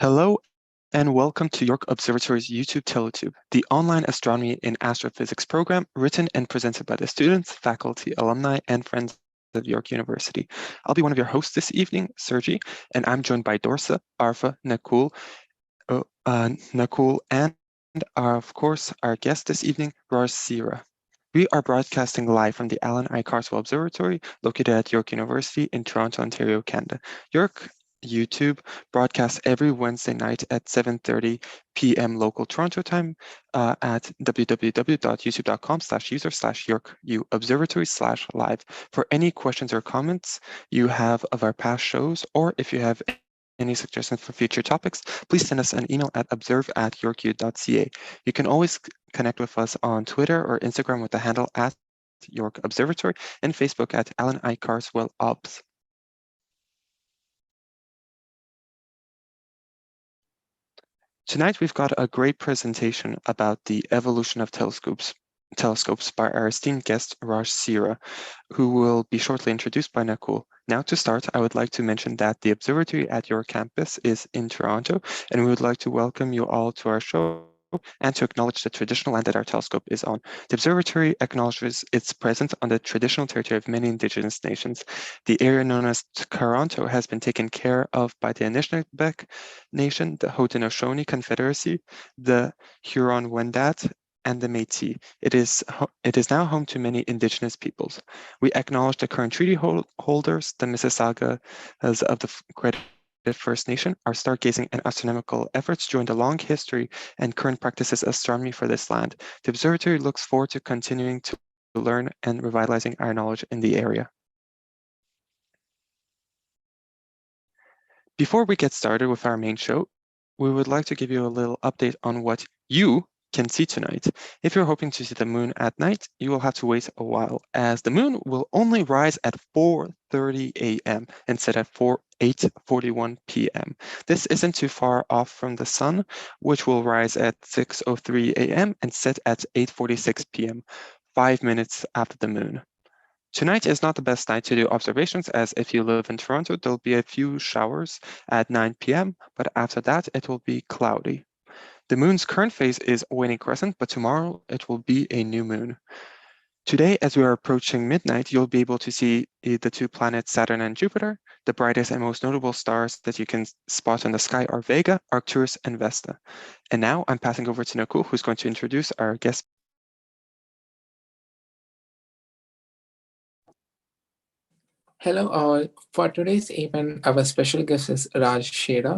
Hello and welcome to York Observatory's YouTube TeleTube, the online astronomy and astrophysics program written and presented by the students, faculty, alumni, and friends of York University. I'll be one of your hosts this evening, Sergiy, and I'm joined by Dorsa, Arfa, Nakul, and of course, our guest this evening, Raj Seehra. We are broadcasting live from the Alan I. Carswell Observatory, located at York University in Toronto, Ontario, Canada. York YouTube broadcasts every Wednesday night at 7:30 p.m. local Toronto time at www.youtube.com/user/YorkU Observatory/live. For any questions or comments you have of our past shows, or if you have any suggestions for future topics, please send us an email at observe@yorku.ca. You can always connect with us on Twitter or Instagram with the handle at York Observatory and Facebook at Alan I. Carswell Obs. Tonight, we've got a great presentation about the evolution of telescopes by our esteemed guest, Raj Seehra, who will be shortly introduced by Nakul. Now, to start, I would like to mention that the observatory at your campus is in Toronto, and we would like to welcome you all to our show and to acknowledge the traditional land that our telescope is on. The observatory acknowledges its presence on the traditional territory of many Indigenous nations. The area known as Toronto has been taken care of by the Anishinaabeg Nation, the Haudenosaunee Confederacy, the Huron-Wendat, and the Métis. It is now home to many Indigenous peoples. We acknowledge the current treaty holders, the Mississaugas of the Credit First Nation. Our stargazing and astronomical efforts join the long history and current practices of astronomy for this land. The observatory looks forward to continuing to learn and revitalizing our knowledge in the area. Before we get started with our main show, we would like to give you a little update on what you can see tonight. If you're hoping to see the moon at night, you will have to wait a while, as the moon will only rise at 4:30 a.m. instead of 8:41 p.m. This isn't too far off from the sun, which will rise at 6:03 a.m. and set at 8:46 p.m., 5 minutes after the moon. Tonight is not the best night to do observations, as if you live in Toronto, there'll be a few showers at 9 p.m., but after that, it will be cloudy. The moon's current phase is waning crescent, but tomorrow it will be a new moon. Today, as we are approaching midnight, you'll be able to see the two planets Saturn and Jupiter. The brightest and most notable stars that you can spot in the sky are Vega, Arcturus, and Vesta. And now I'm passing over to Nakul, who's going to introduce our guest. Hello all. For today's event, our special guest is Raj Seehra.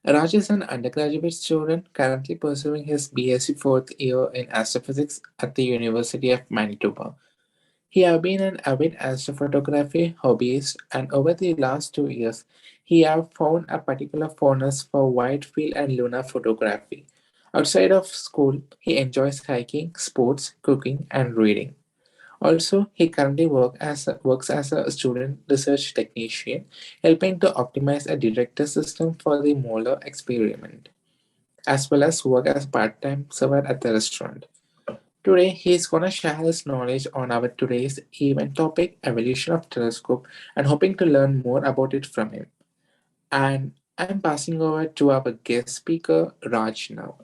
Raj is an undergraduate student currently pursuing his BSc fourth year in astrophysics at the University of Manitoba. He has been an avid astrophotography hobbyist, and over the last 2 years, he has found a particular fondness for wide field and lunar photography. Outside of school, he enjoys hiking, sports, cooking, and reading. Also, he currently works as a student research technician, helping to optimize a detector system for the molar experiment, as well as work as part-time server at the restaurant. Today, he is going to share his knowledge on our today's event topic, evolution of telescope, and hoping to learn more about it from him. And I'm passing over to our guest speaker, Raj now.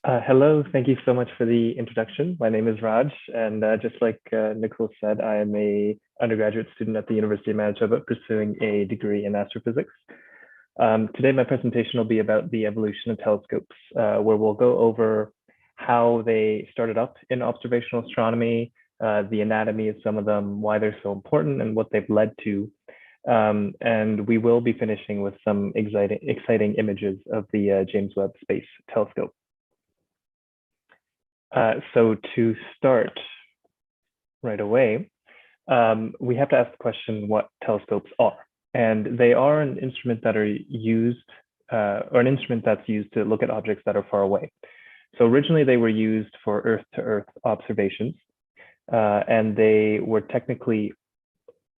Hello, thank you so much for the introduction. My name is Raj, and just like Nicole said, I am a undergraduate student at the University of Manitoba pursuing a degree in astrophysics. Today, my presentation will be about the evolution of telescopes, where we'll go over how they started up in observational astronomy, the anatomy of some of them, why they're so important, and what they've led to. And we will be finishing with some exciting images of the James Webb Space Telescope. So to start right away, we have to ask the question what telescopes are. And they are an instrument that are used, or an instrument that's used to look at objects that are far away. So originally they were used for Earth-to-Earth observations, and they were technically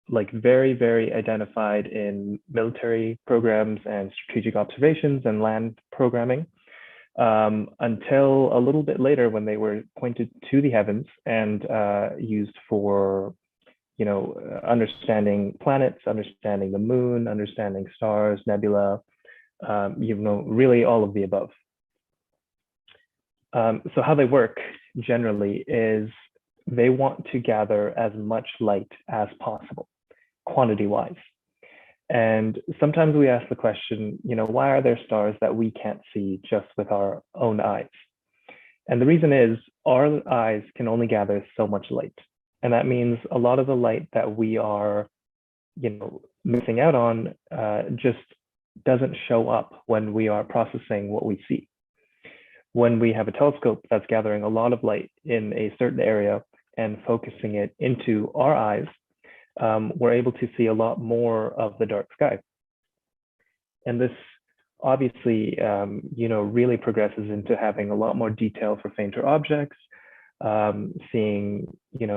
like very, very identified in military programs and strategic observations and land programming. until a little bit later when they were pointed to the heavens and used for, understanding planets, understanding the moon, understanding stars, nebula, really all of the above. So how they work generally is they want to gather as much light as possible, quantity-wise. And sometimes we ask the question, why are there stars that we can't see just with our own eyes? And the reason is our eyes can only gather so much light. And that means a lot of the light that we are, missing out on just doesn't show up when we are processing what we see. When we have a telescope that's gathering a lot of light in a certain area and focusing it into our eyes, we're able to see a lot more of the dark sky. And this obviously, really progresses into having a lot more detail for fainter objects, seeing,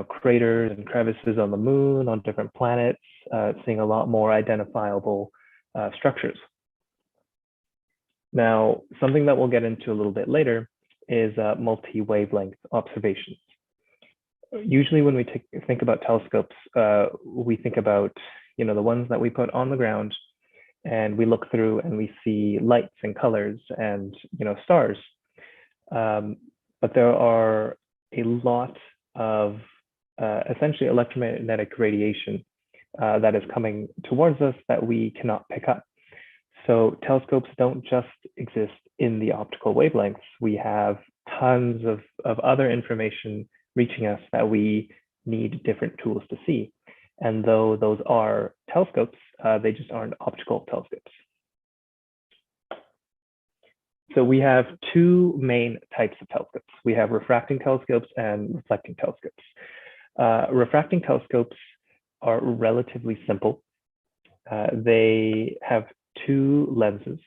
craters and crevices on the moon, on different planets, seeing a lot more identifiable structures. Now, something that we'll get into a little bit later is multi-wavelength observations. Usually when we think about telescopes, we think about, the ones that we put on the ground and we look through and we see lights and colors and, stars. But there are a lot of essentially electromagnetic radiation that is coming towards us that we cannot pick up. So telescopes don't just exist in the optical wavelengths. We have tons of other information reaching us that we need different tools to see. And though those are telescopes, they just aren't optical telescopes. So we have two main types of telescopes. We have refracting telescopes and reflecting telescopes. Refracting telescopes are relatively simple. They have two lenses.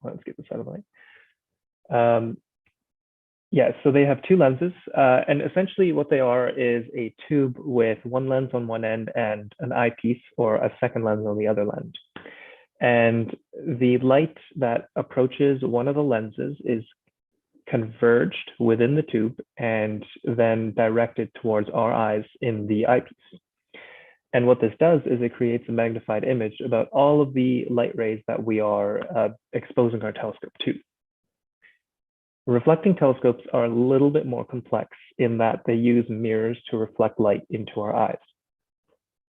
Let's get this out of the way. So they have two lenses, and essentially what they are is a tube with one lens on one end and an eyepiece or a second lens on the other end. And the light that approaches one of the lenses is converged within the tube and then directed towards our eyes in the eyepiece. And what this does is it creates a magnified image about all of the light rays that we are exposing our telescope to. Reflecting telescopes are a little bit more complex in that they use mirrors to reflect light into our eyes.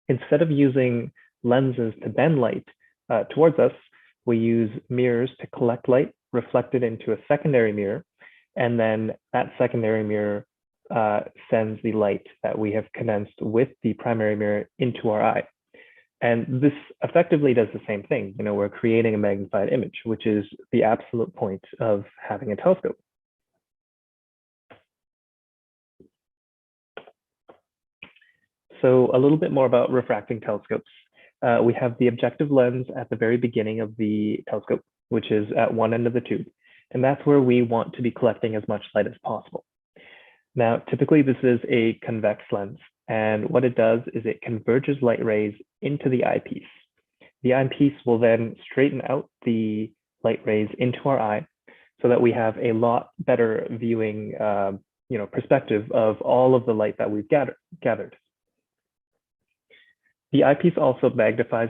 Instead of using lenses to bend light towards us, we use mirrors to collect light, reflect it into a secondary mirror, and then that secondary mirror sends the light that we have condensed with the primary mirror into our eye. And this effectively does the same thing. We're creating a magnified image, which is the absolute point of having a telescope. So a little bit more about refracting telescopes. We have the objective lens at the very beginning of the telescope, which is at one end of the tube. And that's where we want to be collecting as much light as possible. Now, typically this is a convex lens. And what it does is it converges light rays into the eyepiece. The eyepiece will then straighten out the light rays into our eye so that we have a lot better viewing perspective of all of the light that we've gathered. The eyepiece also magnifies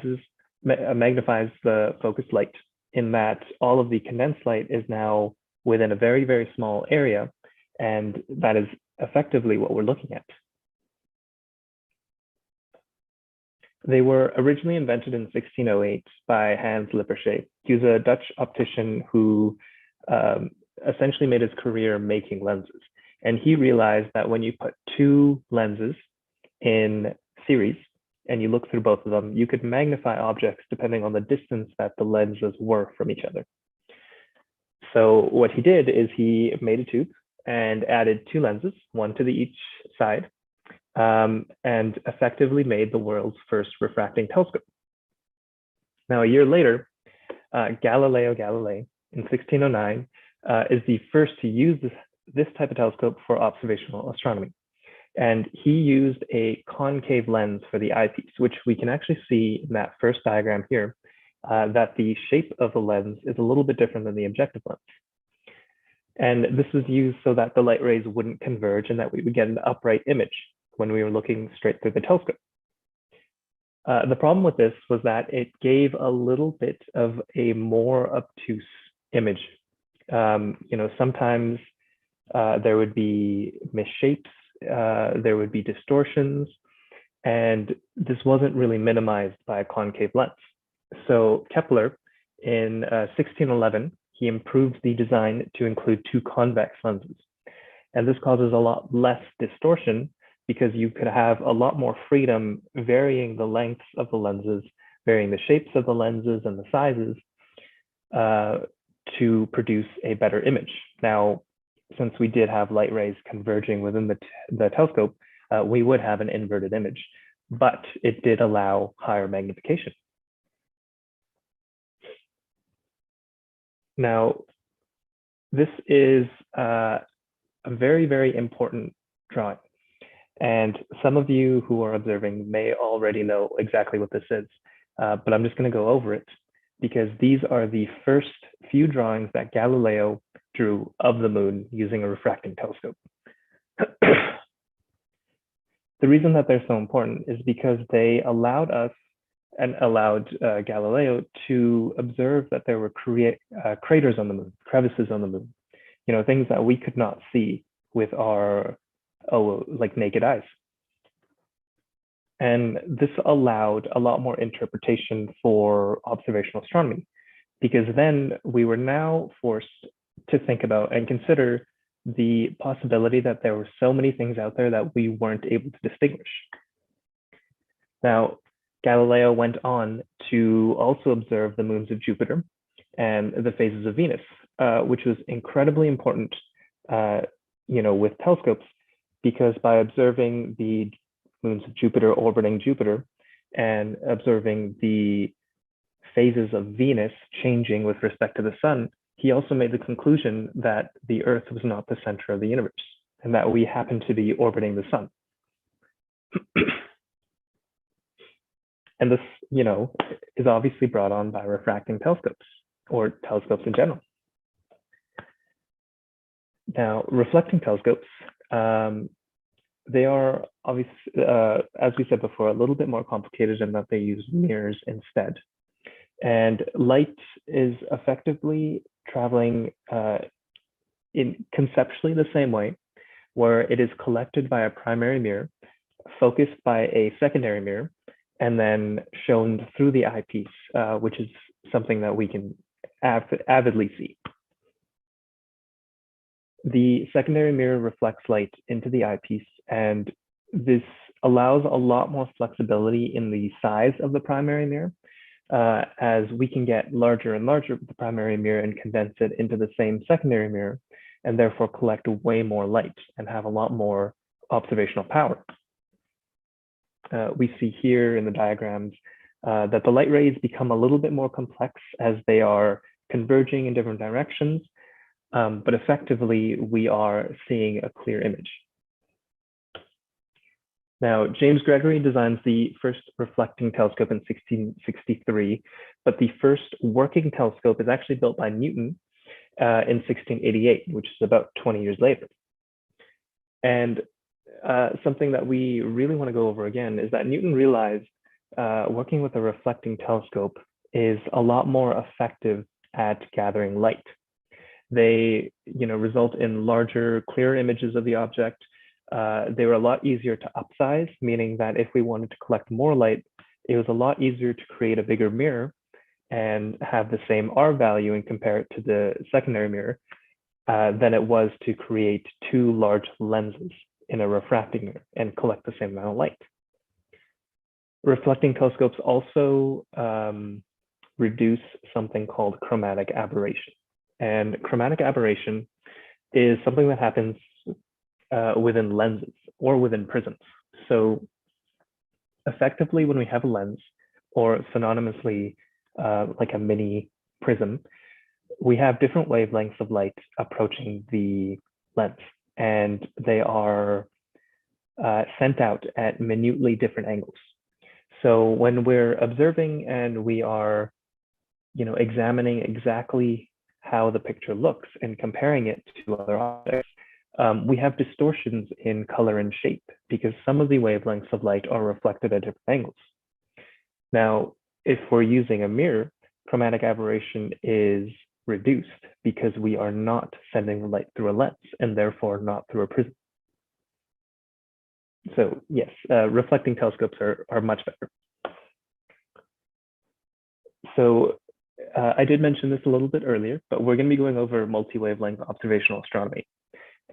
the focused light in that all of the condensed light is now within a very, very small area, and that is effectively what we're looking at. They were originally invented in 1608 by Hans Lippershey. He was a Dutch optician who essentially made his career making lenses. And he realized that when you put two lenses in series and you look through both of them, you could magnify objects depending on the distance that the lenses were from each other. So what he did is he made a tube and added two lenses, one to each side, and effectively made the world's first refracting telescope. Now, a year later, Galileo Galilei in 1609 is the first to use this type of telescope for observational astronomy. And he used a concave lens for the eyepiece, which we can actually see in that first diagram here. that the shape of the lens is a little bit different than the objective lens. And this was used so that the light rays wouldn't converge and that we would get an upright image when we were looking straight through the telescope. The problem with this was that it gave a little bit of a more obtuse image. Sometimes there would be misshapes, there would be distortions, and this wasn't really minimized by a concave lens. So Kepler, in 1611, he improved the design to include two convex lenses. And this causes a lot less distortion because you could have a lot more freedom varying the lengths of the lenses, varying the shapes of the lenses and the sizes to produce a better image. Now, since we did have light rays converging within the telescope, we would have an inverted image, but it did allow higher magnification. Now, this is a very, very important drawing. And some of you who are observing may already know exactly what this is, but I'm just going to go over it because these are the first few drawings that Galileo drew of the moon using a refracting telescope. The reason that they're so important is because they allowed us and allowed Galileo to observe that there were craters on the moon, crevices on the moon, things that we could not see with our naked eyes. And this allowed a lot more interpretation for observational astronomy, because then we were now forced to think about and consider the possibility that there were so many things out there that we weren't able to distinguish. Now, Galileo went on to also observe the moons of Jupiter and the phases of Venus, which was incredibly important, with telescopes, because by observing the moons of Jupiter orbiting Jupiter and observing the phases of Venus changing with respect to the sun, he also made the conclusion that the Earth was not the center of the universe and that we happen to be orbiting the sun. And this, is obviously brought on by refracting telescopes or telescopes in general. Now, reflecting telescopes, they are obviously, as we said before, a little bit more complicated in that they use mirrors instead. And light is effectively traveling in conceptually the same way, where it is collected by a primary mirror, focused by a secondary mirror, and then shown through the eyepiece, which is something that we can avidly see. The secondary mirror reflects light into the eyepiece, and this allows a lot more flexibility in the size of the primary mirror, as we can get larger and larger with the primary mirror and condense it into the same secondary mirror, and therefore collect way more light and have a lot more observational power. We see here in the diagrams that the light rays become a little bit more complex as they are converging in different directions, but effectively we are seeing a clear image. Now, James Gregory designs the first reflecting telescope in 1663, but the first working telescope is actually built by Newton in 1688, which is about 20 years later. And something that we really want to go over again is that Newton realized working with a reflecting telescope is a lot more effective at gathering light. They, result in larger, clearer images of the object. They were a lot easier to upsize, meaning that if we wanted to collect more light, it was a lot easier to create a bigger mirror and have the same R value and compare it to the secondary mirror than it was to create two large lenses in a refracting mirror and collect the same amount of light. Reflecting telescopes also reduce something called chromatic aberration. And chromatic aberration is something that happens within lenses or within prisms. So effectively, when we have a lens, or synonymously like a mini prism, we have different wavelengths of light approaching the lens, and they are sent out at minutely different angles. So when we're observing and we are examining exactly how the picture looks and comparing it to other objects, we have distortions in color and shape because some of the wavelengths of light are reflected at different angles. Now, if we're using a mirror, chromatic aberration is reduced because we are not sending the light through a lens and therefore not through a prism. So yes, reflecting telescopes are much better. So I did mention this a little bit earlier, but we're going to be going over multi-wavelength observational astronomy.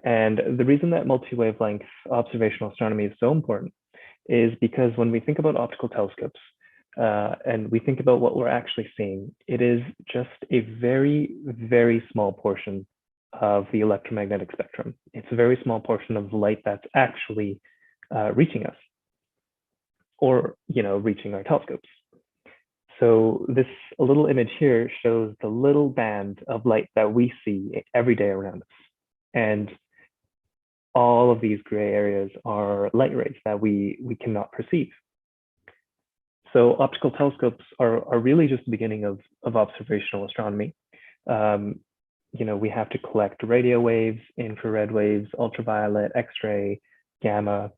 And the reason that multi-wavelength observational astronomy is so important is because when we think about optical telescopes and we think about what we're actually seeing, it is just a very, very small portion of the electromagnetic spectrum. It's a very small portion of light that's actually reaching us or, reaching our telescopes. So this little image here shows the little band of light that we see every day around us. And all of these gray areas are light rays that we cannot perceive. So optical telescopes are really just the beginning of observational astronomy. We have to collect radio waves, infrared waves, ultraviolet, X-ray, gamma,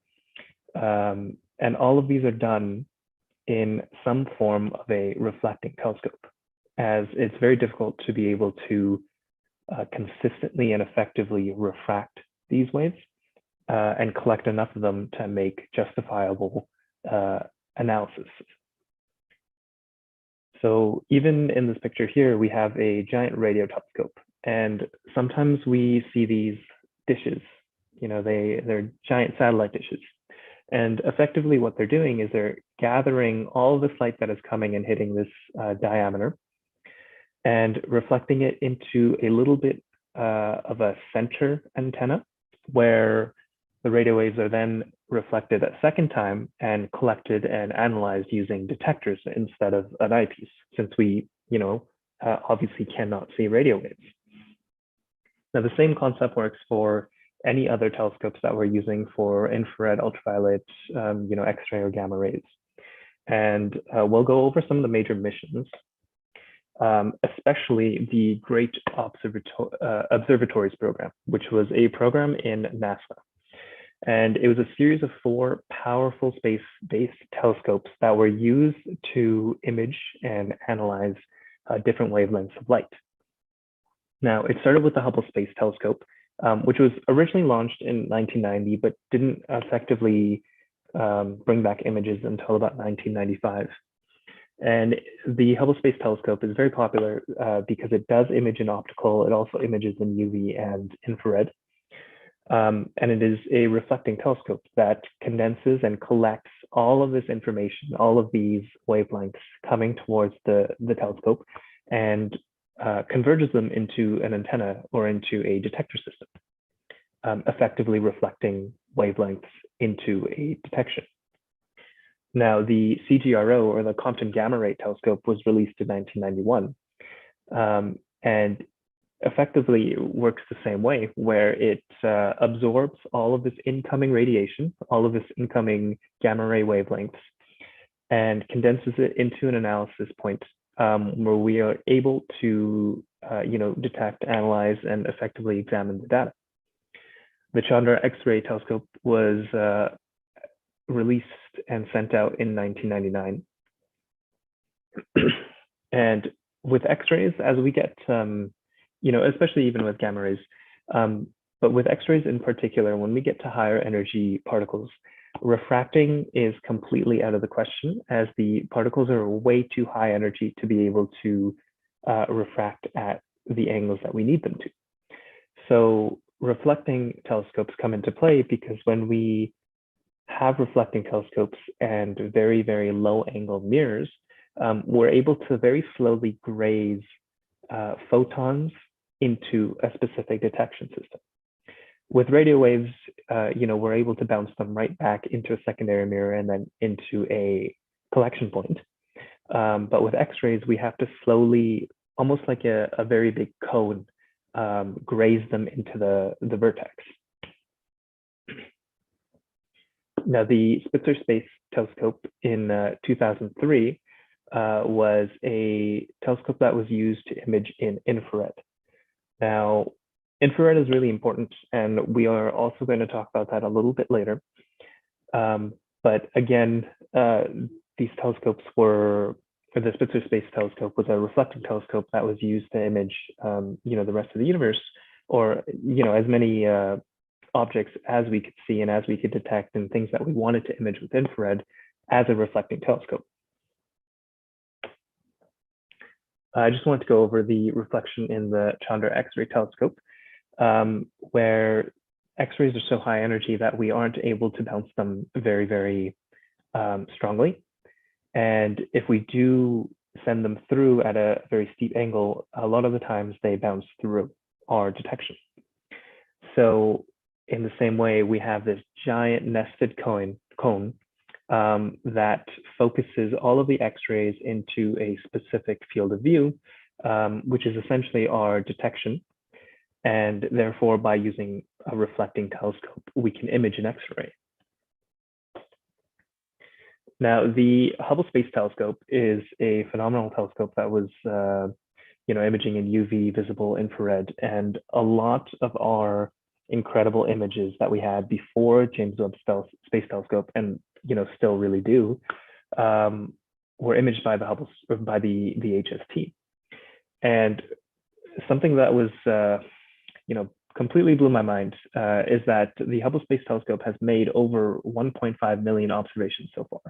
and all of these are done in some form of a reflecting telescope, as it's very difficult to be able to consistently and effectively refract these waves and collect enough of them to make justifiable analysis. So even in this picture here, we have a giant radio telescope, and sometimes we see these dishes, they're giant satellite dishes. And effectively what they're doing is they're gathering all of this light that is coming and hitting this diameter and reflecting it into a little bit of a center antenna where the radio waves are then reflected a second time and collected and analyzed using detectors instead of an eyepiece, since we, obviously cannot see radio waves. Now, the same concept works for any other telescopes that we're using for infrared, ultraviolet, X-ray or gamma rays. And we'll go over some of the major missions, especially the Great Observatories program, which was a program in NASA. And it was a series of 4 powerful space-based telescopes that were used to image and analyze different wavelengths of light. Now, it started with the Hubble Space Telescope, which was originally launched in 1990, but didn't effectively bring back images until about 1995. And the Hubble Space Telescope is very popular because it does image in optical. It also images in UV and infrared. And it is a reflecting telescope that condenses and collects all of this information, all of these wavelengths coming towards the telescope, and converges them into an antenna or into a detector system, effectively reflecting wavelengths into a detection. Now, the CGRO, or the Compton Gamma Ray Telescope, was released in 1991, and effectively works the same way, where it absorbs all of this incoming radiation, all of this incoming gamma ray wavelengths, and condenses it into an analysis point where we are able to detect, analyze, and effectively examine the data. The Chandra X-ray telescope was released and sent out in 1999. And with X-rays, as we get, especially even with gamma rays, but with X-rays in particular, when we get to higher energy particles, refracting is completely out of the question, as the particles are way too high energy to be able to refract at the angles that we need them to. So reflecting telescopes come into play because when we have reflecting telescopes and very, very low angle mirrors, we're able to very slowly graze photons into a specific detection system. With radio waves, we're able to bounce them right back into a secondary mirror and then into a collection point. But with X-rays, we have to slowly, almost like a very big cone, graze them into the vertex. Now, the Spitzer Space Telescope in 2003 was a telescope that was used to image in infrared. Now, infrared is really important, and we are also going to talk about that a little bit later. But again, these telescopes were, or the Spitzer Space Telescope was a reflecting telescope that was used to image, the rest of the universe, or as many objects as we could see and as we could detect, and things that we wanted to image with infrared as a reflecting telescope. I just wanted to go over the reflection in the Chandra X-ray telescope, where X-rays are so high energy that we aren't able to bounce them very, very strongly. And if we do send them through at a very steep angle, a lot of the times they bounce through our detection. So in the same way, we have this giant nested cone that focuses all of the X-rays into a specific field of view, which is essentially our detection. And therefore, by using a reflecting telescope, we can image an X-ray. Now, the Hubble Space Telescope is a phenomenal telescope that was, imaging in UV, visible, infrared, and a lot of our incredible images that we had before James Webb Space Telescope, and still really do, were imaged by the HST. And something that was, completely blew my mind is that the Hubble Space Telescope has made over 1.5 million observations so far.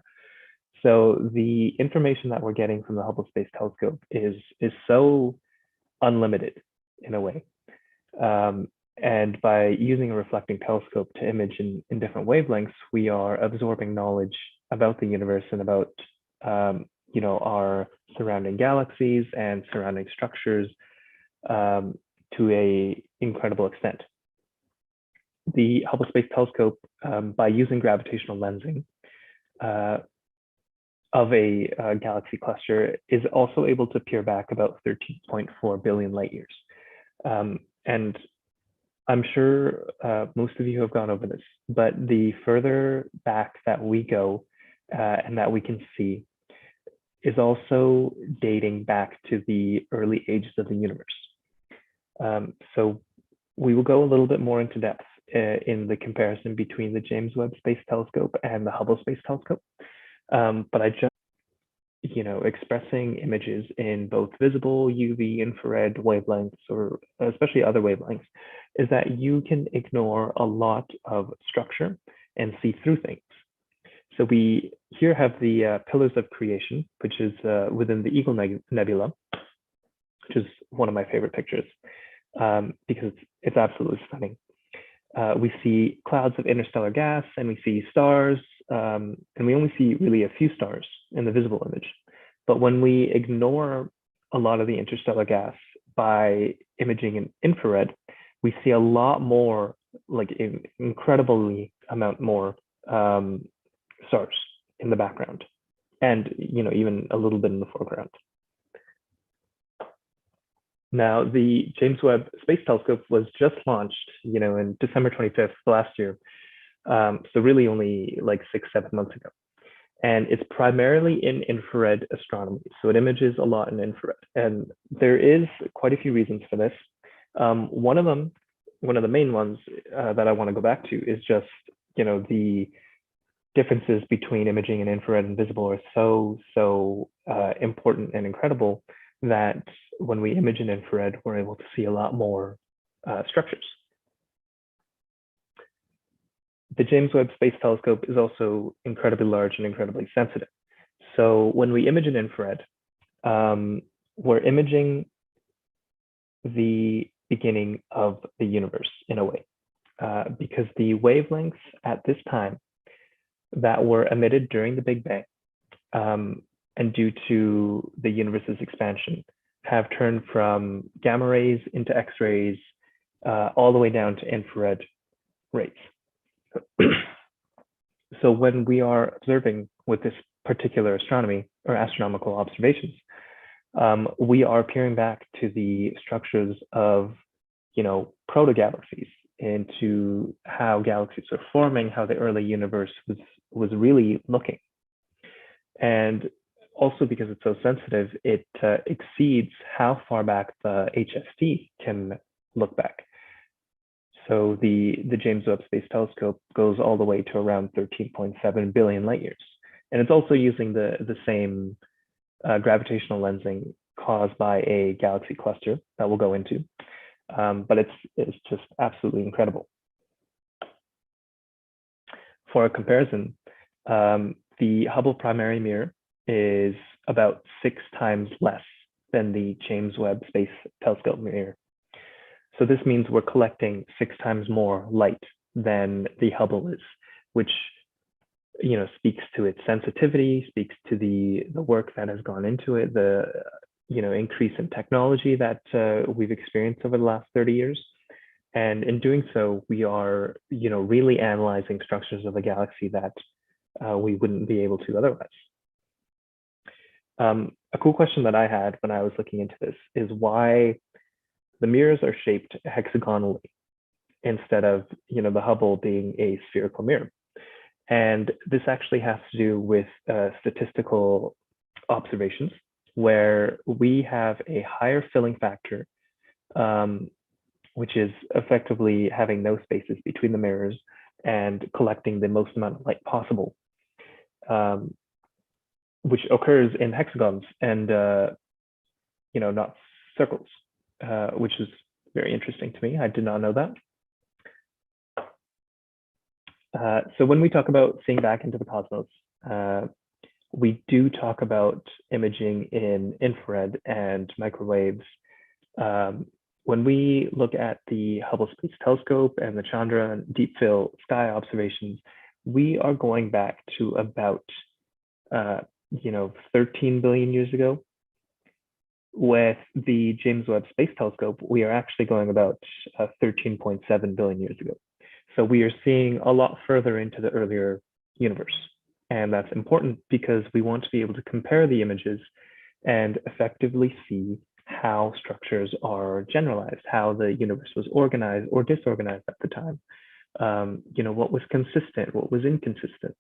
So the information that we're getting from the Hubble Space Telescope is so unlimited in a way. And by using a reflecting telescope to image in different wavelengths, we are absorbing knowledge about the universe and about our surrounding galaxies and surrounding structures to an incredible extent. The Hubble Space Telescope, by using gravitational lensing of a galaxy cluster, is also able to peer back about 13.4 billion light years. And I'm sure most of you have gone over this, but the further back that we go and that we can see is also dating back to the early ages of the universe. So we will go a little bit more into depth in the comparison between the James Webb Space Telescope and the Hubble Space Telescope. But I just, expressing images in both visible, UV, infrared wavelengths, or especially other wavelengths, is that you can ignore a lot of structure and see through things. So we here have the pillars of creation, which is within the Eagle Nebula, which is one of my favorite pictures because it's absolutely stunning. We see clouds of interstellar gas, and we see stars, and we only see really a few stars in the visible image. But when we ignore a lot of the interstellar gas by imaging in infrared, we see a lot more, like an incredibly amount more stars in the background, and even a little bit in the foreground. Now, the James Webb Space Telescope was just launched, in December 25th last year. So really only like 6-7 months ago. And it's primarily in infrared astronomy. So it images a lot in infrared. And there is quite a few reasons for this. One of the main ones that I want to go back to is just, the differences between imaging and infrared and visible are so important and incredible that when we image in infrared, we're able to see a lot more structures. The James Webb Space Telescope is also incredibly large and incredibly sensitive. So when we image in infrared, we're imaging the beginning of the universe in a way, because the wavelengths at this time that were emitted during the Big Bang and due to the universe's expansion have turned from gamma rays into X-rays all the way down to infrared rays. So when we are observing with this particular astronomy or astronomical observations, we are peering back to the structures of, proto-galaxies, into how galaxies are forming, how the early universe was really looking. And also because it's so sensitive, it exceeds how far back the HST can look back. So the James Webb Space Telescope goes all the way to around 13.7 billion light years. And it's also using the same gravitational lensing caused by a galaxy cluster that we'll go into. But it's just absolutely incredible. For a comparison, the Hubble primary mirror is about 6 times less than the James Webb Space Telescope mirror. So this means we're collecting 6 times more light than the Hubble is, which speaks to its sensitivity, speaks to the work that has gone into it, the increase in technology that we've experienced over the last 30 years. And in doing so, we are really analyzing structures of the galaxy that we wouldn't be able to otherwise. A cool question that I had when I was looking into this is why the mirrors are shaped hexagonally instead of the Hubble being a spherical mirror. And this actually has to do with statistical observations where we have a higher filling factor, which is effectively having no spaces between the mirrors and collecting the most amount of light possible, which occurs in hexagons and not circles, which is very interesting to me. I did not know that. So when we talk about seeing back into the cosmos, we do talk about imaging in infrared and microwaves. When we look at the Hubble Space Telescope and the Chandra and deep field sky observations, we are going back to about 13 billion years ago. With the James Webb Space Telescope, we are actually going about 13.7 billion years ago. So we are seeing a lot further into the earlier universe. And that's important because we want to be able to compare the images and effectively see how structures are generalized, how the universe was organized or disorganized at the time. What was consistent, what was inconsistent.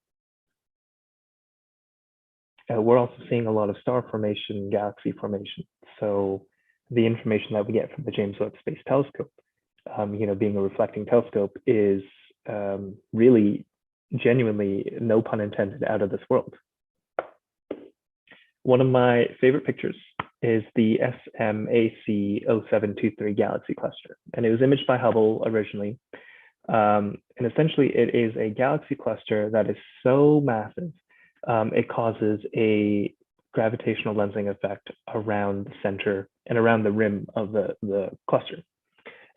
We're also seeing a lot of star formation, galaxy formation. So the information that we get from the James Webb Space Telescope, being a reflecting telescope, is really genuinely, no pun intended, out of this world. One of my favorite pictures is the SMAC 0723 galaxy cluster, and it was imaged by Hubble originally. And essentially, it is a galaxy cluster that is so massive, it causes a gravitational lensing effect around the center and around the rim of the cluster.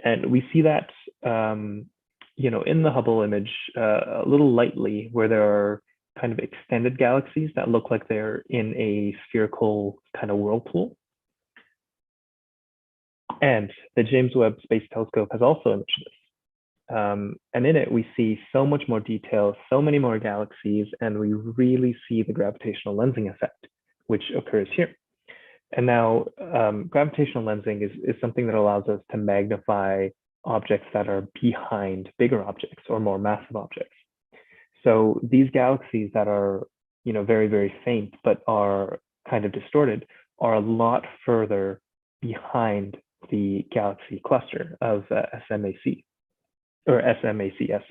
And we see that, in the Hubble image a little lightly, where there are kind of extended galaxies that look like they're in a spherical kind of whirlpool. And the James Webb Space Telescope has also imaged this. And in it, we see so much more detail, so many more galaxies, and we really see the gravitational lensing effect, which occurs here. And now gravitational lensing is something that allows us to magnify objects that are behind bigger objects or more massive objects. So these galaxies that are, very, very faint, but are kind of distorted, are a lot further behind the galaxy cluster of SMAC or SMACS.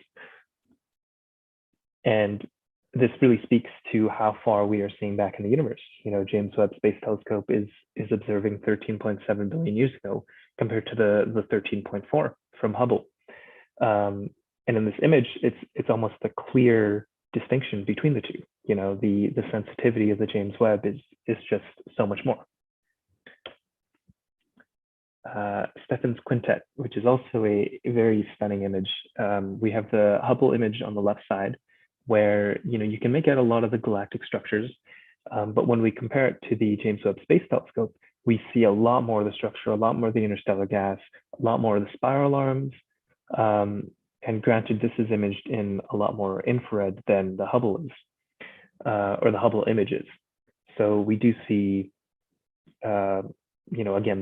And this really speaks to how far we are seeing back in the universe. James Webb Space Telescope is observing 13.7 billion years ago compared to the 13.4 from Hubble. And in this image, it's almost a clear distinction between the two. The sensitivity of the James Webb is just so much more. Stephan's quintet, which is also a very stunning image. We have the Hubble image on the left side, where you can make out a lot of the galactic structures, but when we compare it to the James Webb Space Telescope, we see a lot more of the structure, a lot more of the interstellar gas, a lot more of the spiral arms. And granted, this is imaged in a lot more infrared than the Hubble is, or the Hubble images. So we do see, again,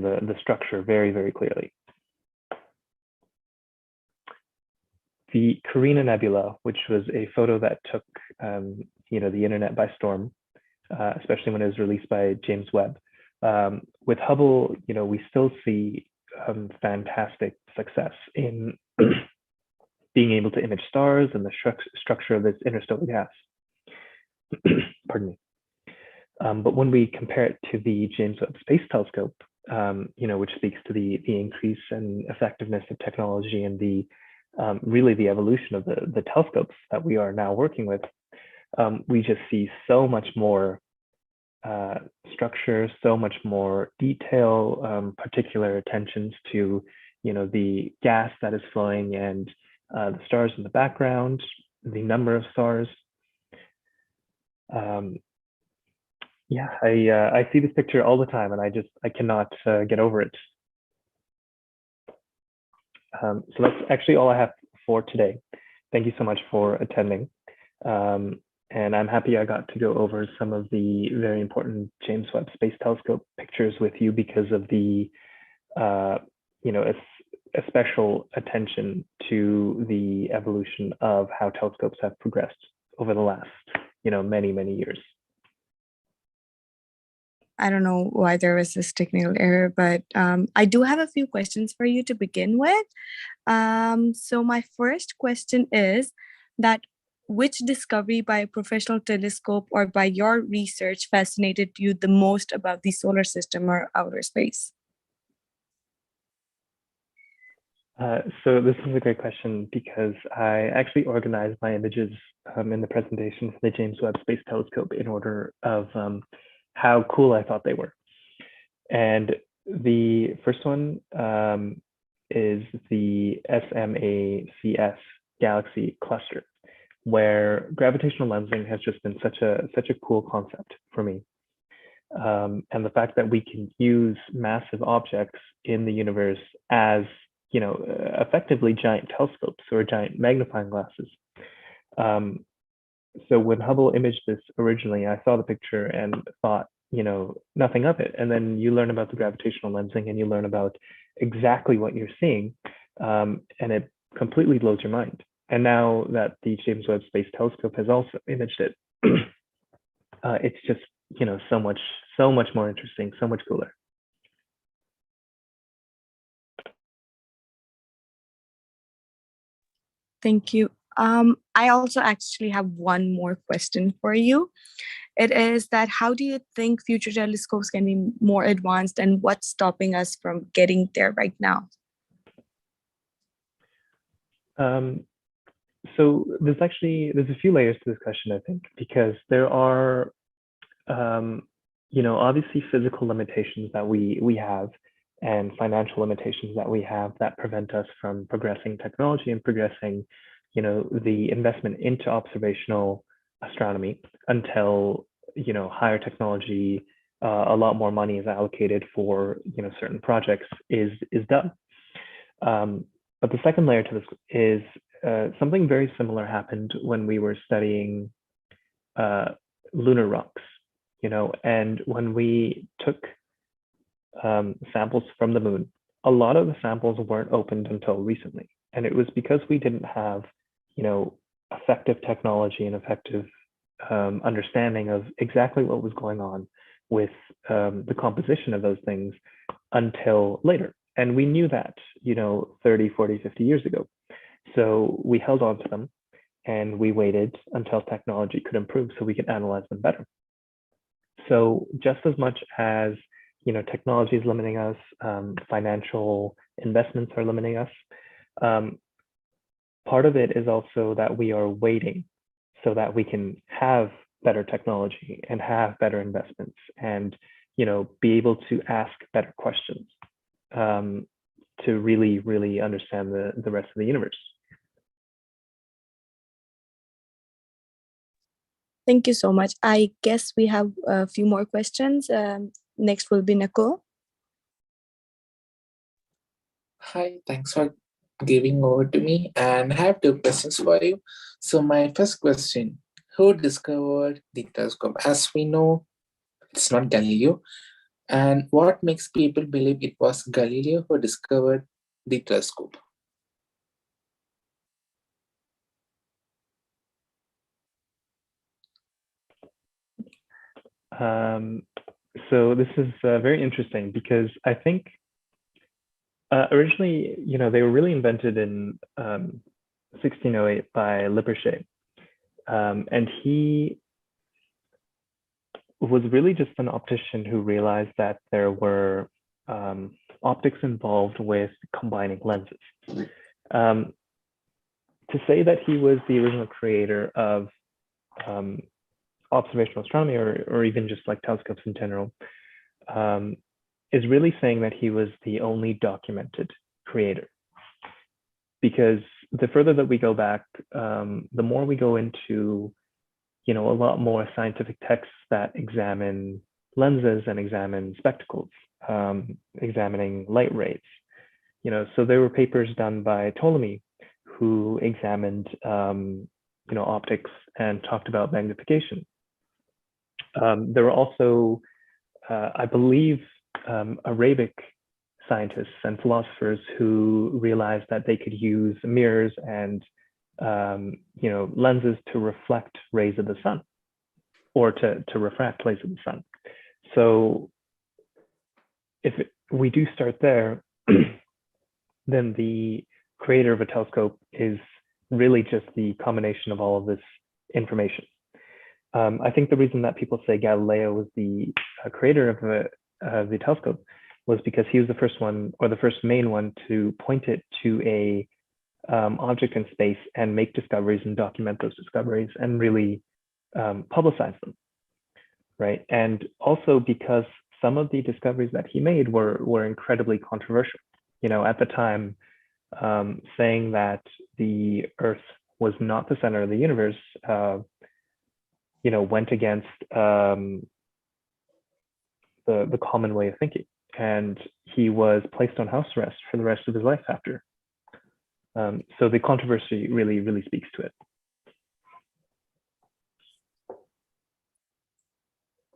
the structure very, very clearly. The Carina Nebula, which was a photo that took, the internet by storm, especially when it was released by James Webb. With Hubble, we still see fantastic success in being able to image stars and the structure of this interstellar gas. Pardon me. But when we compare it to the James Webb Space Telescope, which speaks to the increase in effectiveness of technology and the really the evolution of the telescopes that we are now working with, we just see so much more structure, so much more detail, particular attentions to the gas that is flowing and the stars in the background, the number of stars. Yeah, I see this picture all the time, and I cannot get over it. So that's actually all I have for today. Thank you so much for attending. And I'm happy I got to go over some of the very important James Webb Space Telescope pictures with you because of the, a special attention to the evolution of how telescopes have progressed over the last, many, many years. I don't know why there was this technical error, but I do have a few questions for you to begin with. So my first question is that which discovery by a professional telescope or by your research fascinated you the most about the solar system or outer space? So this is a great question because I actually organized my images in the presentation for the James Webb Space Telescope in order of how cool I thought they were. And the first one is the SMACS Galaxy Cluster, where gravitational lensing has just been such a cool concept for me. And the fact that we can use massive objects in the universe as effectively giant telescopes or giant magnifying glasses. So when Hubble imaged this originally, I saw the picture and thought, nothing of it. And then you learn about the gravitational lensing and you learn about exactly what you're seeing, and it completely blows your mind. And now that the James Webb Space Telescope has also imaged it, it's just, so much more interesting, so much cooler. Thank you. I also actually have one more question for you. It is that how do you think future telescopes can be more advanced and what's stopping us from getting there right now? So there's a few layers to this question, I think, because there are, obviously physical limitations that we have and financial limitations that we have that prevent us from progressing technology and progressing, the investment into observational astronomy until, higher technology, a lot more money is allocated for, certain projects is done. But the second layer to this is something very similar happened when we were studying lunar rocks, and when we took samples from the moon, a lot of the samples weren't opened until recently. And it was because we didn't have, effective technology and effective understanding of exactly what was going on with the composition of those things until later. And we knew that, 30, 40, 50 years ago. So we held on to them and we waited until technology could improve so we could analyze them better. So just as much as, technology is limiting us, financial investments are limiting us, part of it is also that we are waiting so that we can have better technology and have better investments and, be able to ask better questions to really, really understand the rest of the universe. Thank you so much. I guess we have a few more questions. Next will be Nakul. Hi, thanks for giving over to me. And I have two questions for you. So my first question, who discovered the telescope? As we know, it's not Galileo. And what makes people believe it was Galileo who discovered the telescope? So this is very interesting because I think originally, they were really invented in 1608 by Lippershey. And he was really just an optician who realized that there were optics involved with combining lenses. To say that he was the original creator of observational astronomy or even just like telescopes in general is really saying that he was the only documented creator. Because the further that we go back, the more we go into, a lot more scientific texts that examine lenses and examine spectacles, examining light rates. So there were papers done by Ptolemy who examined, optics and talked about magnification. There were also, I believe, Arabic scientists and philosophers who realized that they could use mirrors and lenses to reflect rays of the sun, or to refract rays of the sun. So if we do start there, then the creator of a telescope is really just the combination of all of this information. I think the reason that people say Galileo was the creator of the telescope was because he was the first one, or the first main one, to point it to a object in space and make discoveries and document those discoveries and really publicize them, right? And also because some of the discoveries that he made were incredibly controversial. At the time, saying that the Earth was not the center of the universe, went against the common way of thinking. And he was placed on house arrest for the rest of his life after. So the controversy really, really speaks to it.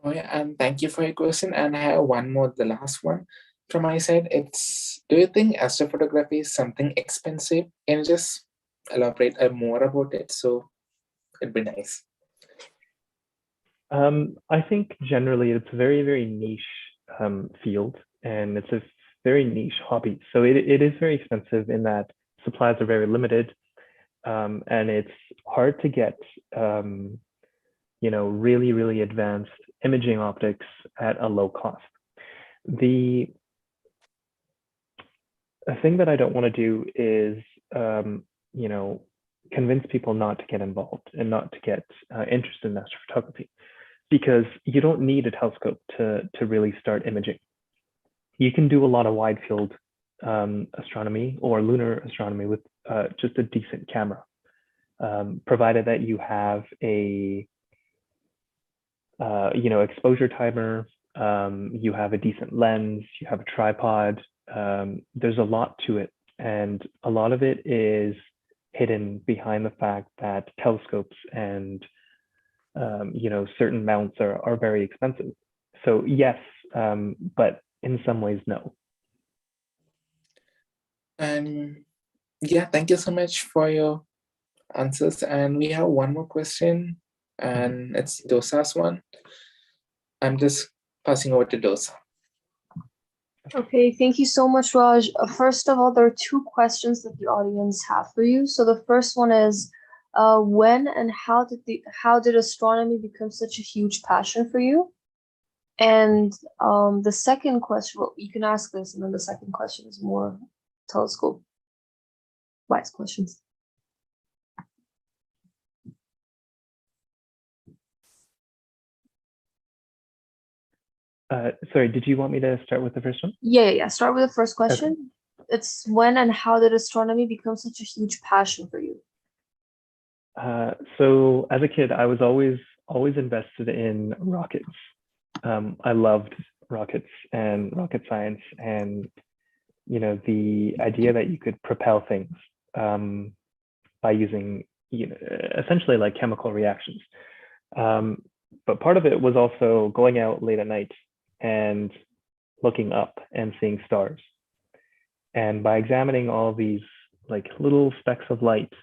Oh yeah, and thank you for your question. And I have one more, the last one from my side. It's, do you think astrophotography is something expensive? Can you just elaborate more about it? So it'd be nice. I think generally it's a very, very niche field, and it's a very niche hobby. So it is very expensive in that supplies are very limited, and it's hard to get, really, really advanced imaging optics at a low cost. The thing that I don't want to do is, convince people not to get involved and not to get interested in astrophotography, because you don't need a telescope to really start imaging. You can do a lot of wide field astronomy or lunar astronomy with just a decent camera, provided that you have a exposure timer, you have a decent lens, you have a tripod. There's a lot to it, and a lot of it is hidden behind the fact that telescopes and certain mounts are very expensive. So yes, but in some ways, no. And yeah, thank you so much for your answers. And we have one more question, and it's Dorsa's one. I'm just passing over to Dorsa. Okay, thank you so much, Raj. First of all, there are two questions that the audience have for you. So the first one is, when and how did astronomy become such a huge passion for you? And the second question, well, you can ask this, and then the second question is more telescope-wise questions. Sorry, did you want me to start with the first one? Yeah. Start with the first question. Okay. It's when and how did astronomy become such a huge passion for you? So as a kid, I was always invested in rockets. I loved rockets and rocket science, and the idea that you could propel things by using essentially like chemical reactions. But part of it was also going out late at night and looking up and seeing stars. And by examining all these like little specks of light,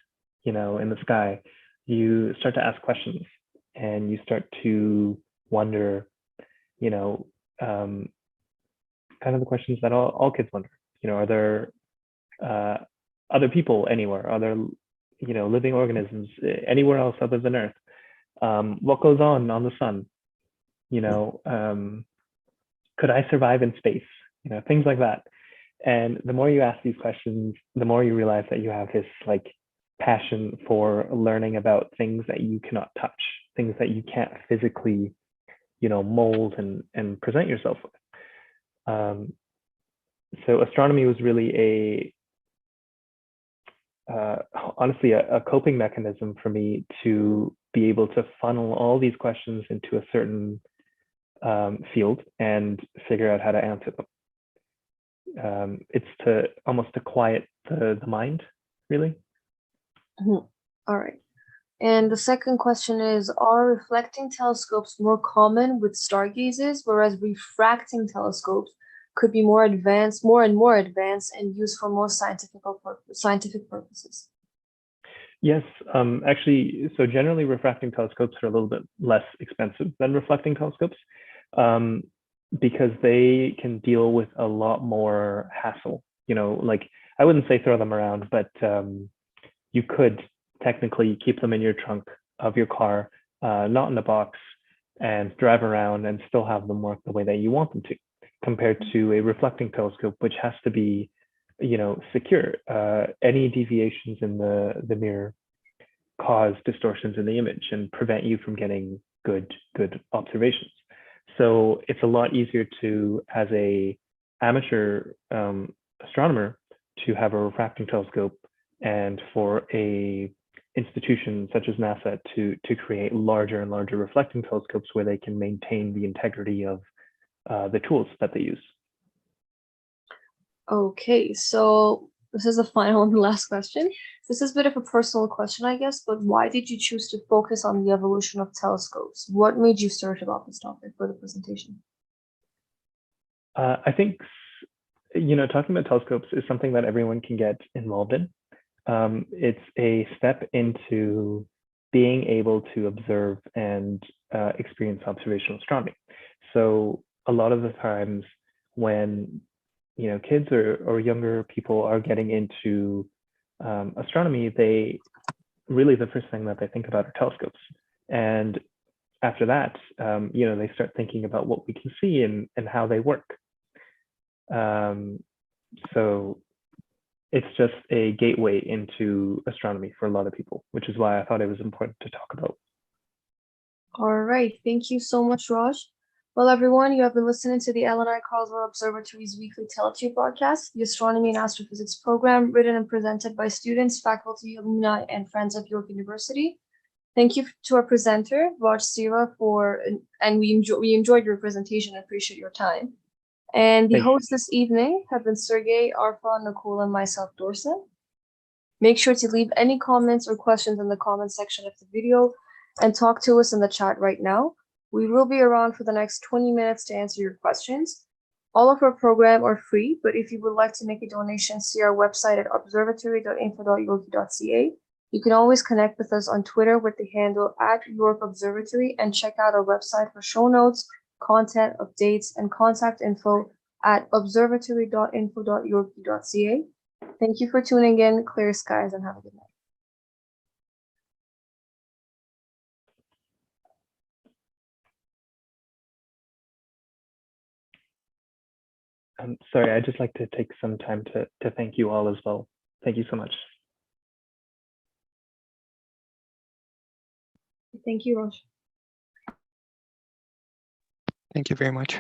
in the sky, you start to ask questions, and you start to wonder, kind of the questions that all kids wonder. Are there other people anywhere? Are there, living organisms anywhere else other than Earth? What goes on the sun? Could I survive in space? Things like that. And the more you ask these questions, the more you realize that you have this like passion for learning about things that you cannot touch, things that you can't physically, mold and present yourself with. So astronomy was really honestly a coping mechanism for me to be able to funnel all these questions into a certain field and figure out how to answer them. It's almost to quiet the mind, really. All right. And the second question is, are reflecting telescopes more common with stargazers, whereas refracting telescopes could be more and more advanced and used for more scientific purposes? Yes, actually, so generally refracting telescopes are a little bit less expensive than reflecting telescopes because they can deal with a lot more hassle. Like I wouldn't say throw them around, but you could technically keep them in your trunk of your car, not in a box, and drive around and still have them work the way that you want them to, compared to a reflecting telescope, which has to be, secure. Any deviations in the mirror cause distortions in the image and prevent you from getting good observations. So it's a lot easier to, as a amateur astronomer, to have a refracting telescope, and for a institution such as NASA to create larger and larger reflecting telescopes where they can maintain the integrity of the tools that they use. Okay, so this is the final and last question. This is a bit of a personal question, I guess, but why did you choose to focus on the evolution of telescopes? What made you search about this topic for the presentation? I think, talking about telescopes is something that everyone can get involved in. It's a step into being able to observe and experience observational astronomy. So a lot of the times when kids or younger people are getting into astronomy, they really, the first thing that they think about are telescopes. And after that, they start thinking about what we can see and how they work. So it's just a gateway into astronomy for a lot of people, which is why I thought it was important to talk about. All right, thank you so much, Raj. Well, everyone, you have been listening to the L&I Carswell Observatory's weekly TeleTube broadcast, the Astronomy and Astrophysics program, written and presented by students, faculty, alumni, and friends of York University. Thank you to our presenter, Raj Seehra, and we enjoyed your presentation and appreciate your time. And the hosts this evening have been Sergiy, Arfa, Nakul, and myself, Dorsa. Make sure to leave any comments or questions in the comment section of the video and talk to us in the chat right now. We will be around for the next 20 minutes to answer your questions. All of our programs are free, but if you would like to make a donation, see our website at observatory.info.york.ca. You can always connect with us on Twitter with the handle @YorkObservatory and check out our website for show notes, content, updates, and contact info at observatory.info.york.ca. Thank you for tuning in. Clear skies and have a good night. Sorry, I'd just like to take some time to thank you all as well. Thank you so much. Thank you, Raj. Thank you very much.